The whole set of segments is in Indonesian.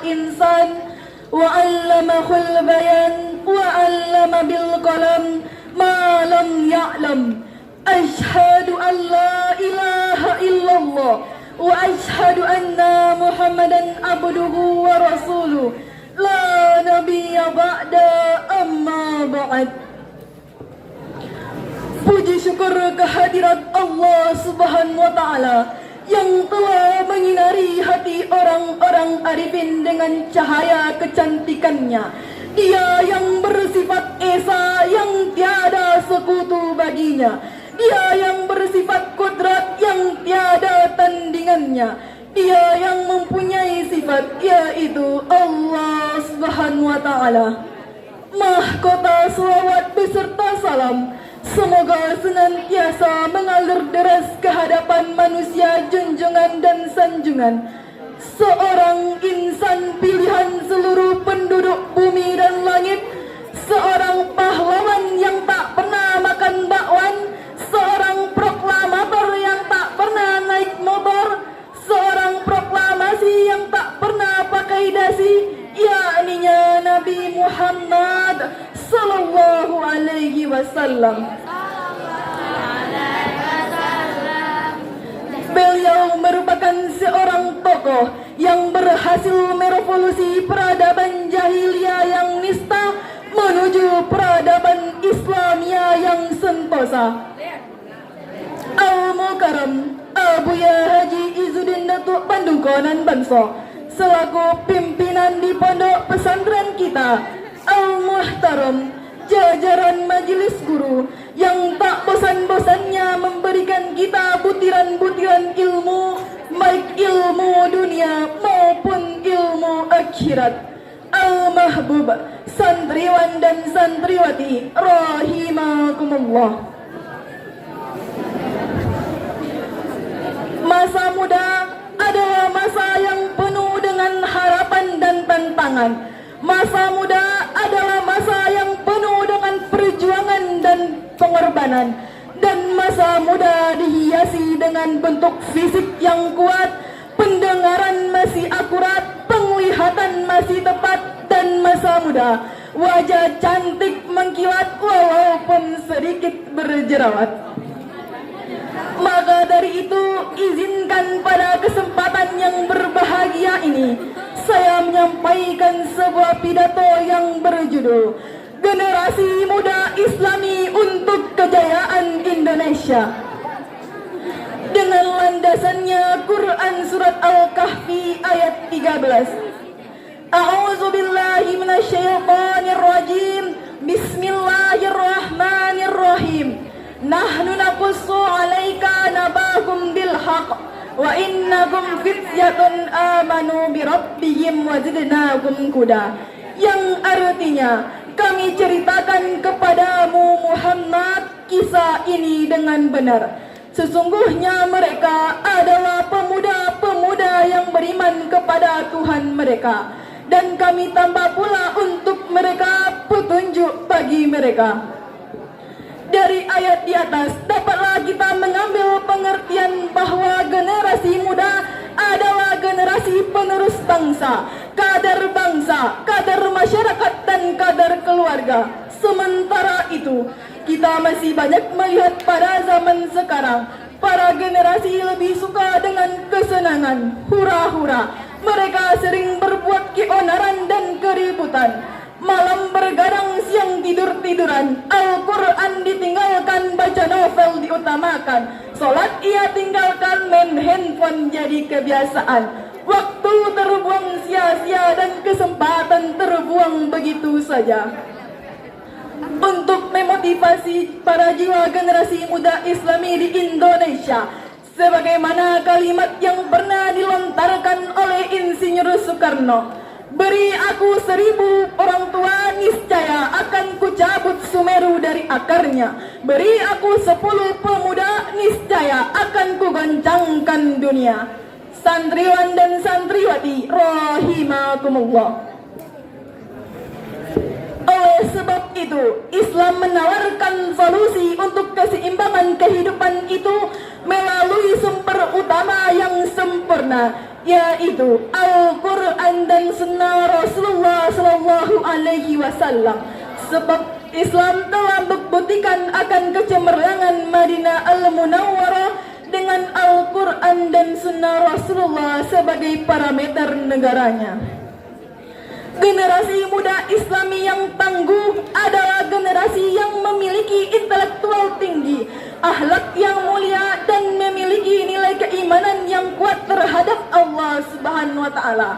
insan wa 'allamahul bayan wa 'allama bil qalam ma lam ya'lam. Asyhadu an la ilaha illallah wa asyhadu anna Muhammadan abduhu wa rasuluh la nabiyya ba'da amma ba'd. Puji syukur kehadirat Allah Subhanahu wa Ta'ala yang telah menyinari hati orang-orang arifin dengan cahaya kecantikannya. Dia yang bersifat esa yang tiada sekutu baginya. Dia yang bersifat kudrat yang tiada tandingannya. Dia yang mempunyai sifat yaitu Allah Subhanahu wa Ta'ala. Mahkota selawat beserta salam semoga senantiasa mengalir deras ke hadapan manusia junjungan dan sanjungan, seorang insan pilihan seluruh penduduk bumi dan langit, seorang pahlawan yang tak pernah makan bakwan, seorang proklamator yang tak pernah naik motor, seorang proklamasi yang tak pernah pakai dasi, yakninya Nabi Muhammad sallallahu alaihi wasallam. Beliau merupakan seorang tokoh yang berhasil merevolusi peradaban jahiliyah yang nista menuju peradaban Islamiyah yang sentosa. Al-Mukarram Abuya Haji Izzuddin Datuk Bandung Konan Banso selaku pimpinan di pondok pesantren kita, Al-Muhtaram, jajaran majelis guru yang tak bosan-bosannya memberikan kita butiran-butiran ilmu, baik ilmu dunia maupun ilmu akhirat. Al-Mahbub, santriwan dan santriwati rahimakumullah. Masa muda adalah masa yang penuh dengan harapan dan tantangan. Masa muda adalah masa yang penuh dengan perjuangan dan pengorbanan. Dan masa muda dihiasi dengan bentuk fisik yang kuat, pendengaran masih akurat, penglihatan masih tepat, dan masa muda wajah cantik mengkilat walaupun sedikit berjerawat. Maka dari itu, izinkan pada kesempatan yang berbahagia ini saya menyampaikan sebuah pidato yang berjudul Generasi Muda Islami untuk Kejayaan Indonesia. Dengan landasannya Quran Surat Al-Kahfi ayat 13. A'udzu billahi minasyaitonir rajim. Bismillahirrahmanirrahim. Nahnu naqussu 'alaika nabahum bil haqq wa innahum fityatun amanu bi rabbihim wa zidnahum huda. Yang artinya, kami ceritakan kepadamu Muhammad kisah ini dengan benar. Sesungguhnya mereka adalah pemuda-pemuda yang beriman kepada Tuhan mereka, dan kami tambah pula untuk mereka petunjuk bagi mereka. Dari ayat di atas dapatlah kita mengambil pengertian bahwa generasi muda adalah generasi penerus bangsa, kader masyarakat dan kader keluarga. Sementara itu, kita masih banyak melihat pada zaman sekarang para generasi lebih suka dengan kesenangan, hura-hura. Mereka sering berbuat keonaran dan keributan. Malam bergadang, siang tidur-tiduran. Al-Quran ditinggalkan, baca novel diutamakan. Sholat ia tinggalkan, main handphone jadi kebiasaan. Waktu terbuang sia-sia dan kesempatan terbuang begitu saja. Untuk memotivasi para jiwa generasi muda Islami di Indonesia, sebagaimana kalimat yang pernah dilontarkan oleh Insinyur Soekarno, beri aku 1000 orang tua, niscaya akan kucabut Sumeru dari akarnya. Beri aku 10 pemuda, niscaya akan kugoncangkan dunia. Santriwan dan santriwati rahimakumullah. Oleh sebab itu, Islam menawarkan solusi untuk keseimbangan kehidupan itu melalui sumber utama yang sempurna, yaitu Al-Quran dan Sunnah Rasulullah Sallallahu Alaihi Wasallam. Sebab Islam telah membuktikan akan kecemerlangan Madinah Al-Munawwarah dengan Al-Quran dan Sunnah Rasulullah sebagai parameter negaranya. Generasi muda Islami yang tangguh adalah generasi yang memiliki intelektual tinggi, akhlak yang mulia, dan memiliki nilai keimanan yang kuat terhadap Allah Subhanahu wa Ta'ala.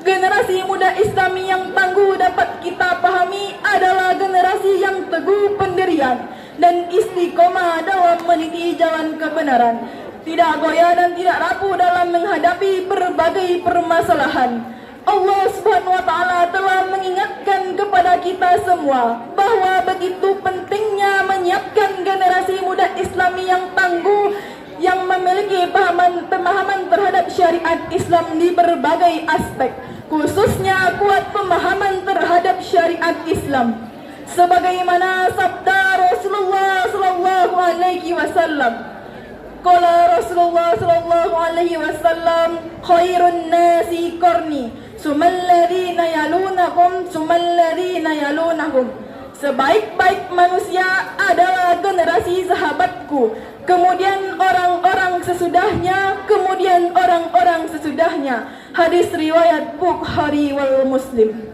Generasi muda Islami yang tangguh dapat kita pahami adalah generasi yang teguh pendirian dan istiqomah dalam meniti jalan kebenaran, tidak goyah dan tidak rapuh dalam menghadapi berbagai permasalahan. Allah Subhanahu wa Ta'ala telah mengingatkan kepada kita semua bahwa begitu pentingnya menyiapkan generasi muda Islami yang tangguh, yang memiliki pemahaman terhadap syariat Islam di berbagai aspek, khususnya kuat pemahaman terhadap syariat Islam. Sebagaimana sabda Rasulullah Sallallahu Alaihi Wasallam, qala Rasulullah Sallallahu Alaihi Wasallam, khairun nasi qarni, sumalladzina yalunahum, sumalladzina yalunahum. Sebaik-baik manusia adalah generasi sahabatku, kemudian orang-orang sesudahnya, kemudian orang-orang sesudahnya. Hadis riwayat Bukhari wal Muslim.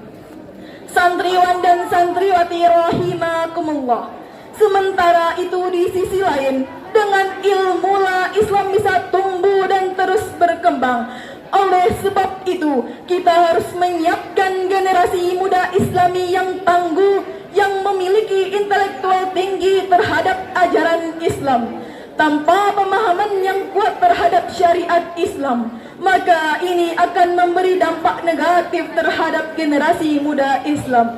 Santriwan dan santriwati rahimakumullah. Sementara itu di sisi lain, dengan ilmulah Islam bisa tumbuh dan terus berkembang. Oleh sebab itu, kita harus menyiapkan generasi muda Islami yang tangguh, yang memiliki intelektual tinggi terhadap ajaran Islam. Tanpa pemahaman yang kuat terhadap syariat Islam, maka ini akan memberi dampak negatif terhadap generasi muda Islam.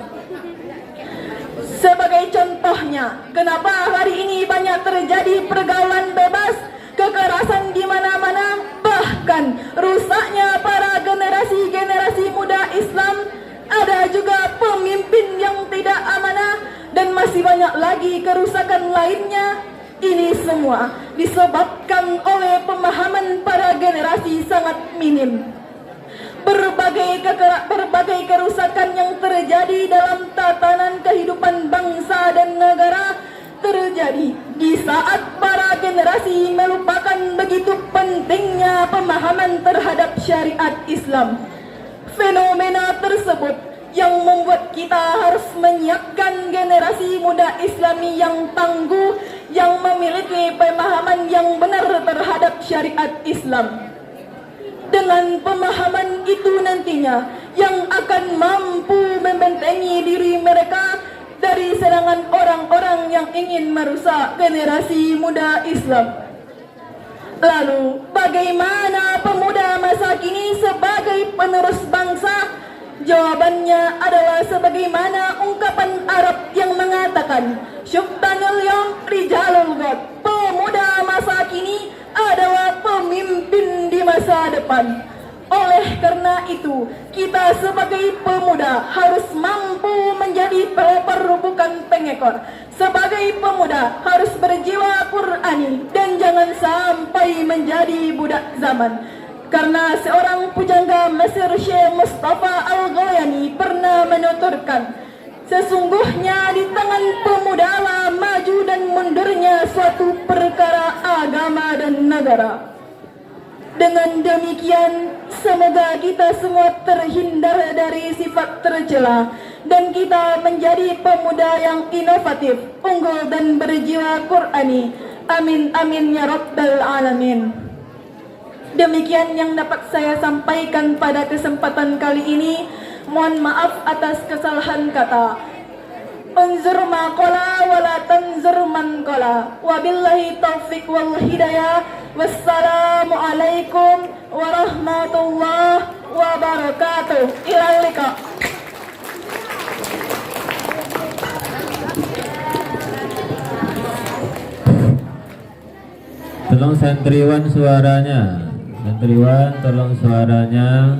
Sebagai contohnya, kenapa hari ini banyak terjadi pergaulan bebas, kekerasan di mana-mana, bahkan rusaknya para generasi muda Islam. Ada juga pemimpin yang tidak amanah, dan masih banyak lagi kerusakan lainnya. Ini semua disebabkan oleh pemahaman para generasi sangat minim. Berbagai kerusakan yang terjadi dalam tatanan kehidupan bangsa dan negara terjadi di saat para generasi melupakan begitu pentingnya pemahaman terhadap syariat Islam. Fenomena tersebut yang membuat kita harus menyiapkan generasi muda Islami yang tangguh, yang memiliki pemahaman yang benar terhadap syariat Islam. Dengan pemahaman itu nantinya yang akan mampu membentengi diri mereka dari serangan orang-orang yang ingin merusak generasi muda Islam. Lalu, bagaimana pemuda masa kini sebagai penerus bangsa? Jawabannya adalah sebagaimana ungkapan Arab yang mengatakan, Syubtanul yawm rijalul ghad. Pemuda masa kini adalah pemimpin di masa depan. Oleh karena itu, kita sebagai pemuda harus mampu menjadi pelopor bukan pengekor. Sebagai pemuda harus berjiwa Qur'ani dan jangan sampai menjadi budak zaman. Karena seorang pujangga Mesir, Syekh Mustafa Al-Ghayani, pernah menuturkan, sesungguhnya di tangan pemuda lah maju dan mundurnya suatu perkara agama dan negara. Dengan demikian, semoga kita semua terhindar dari sifat tercela dan kita menjadi pemuda yang inovatif, unggul dan berjiwa Qur'ani. Amin amin ya rabbal alamin. Demikian yang dapat saya sampaikan pada kesempatan kali ini. Mohon maaf atas kesalahan kata. Unzur ma qala wa la tanzur man qala. Wabillahi taufiq wal hidayah. Wassalamu alaikum warahmatullahi wabarakatuh. Ilal liqa. Tolong santriwan suaranya. Santriwan tolong suaranya.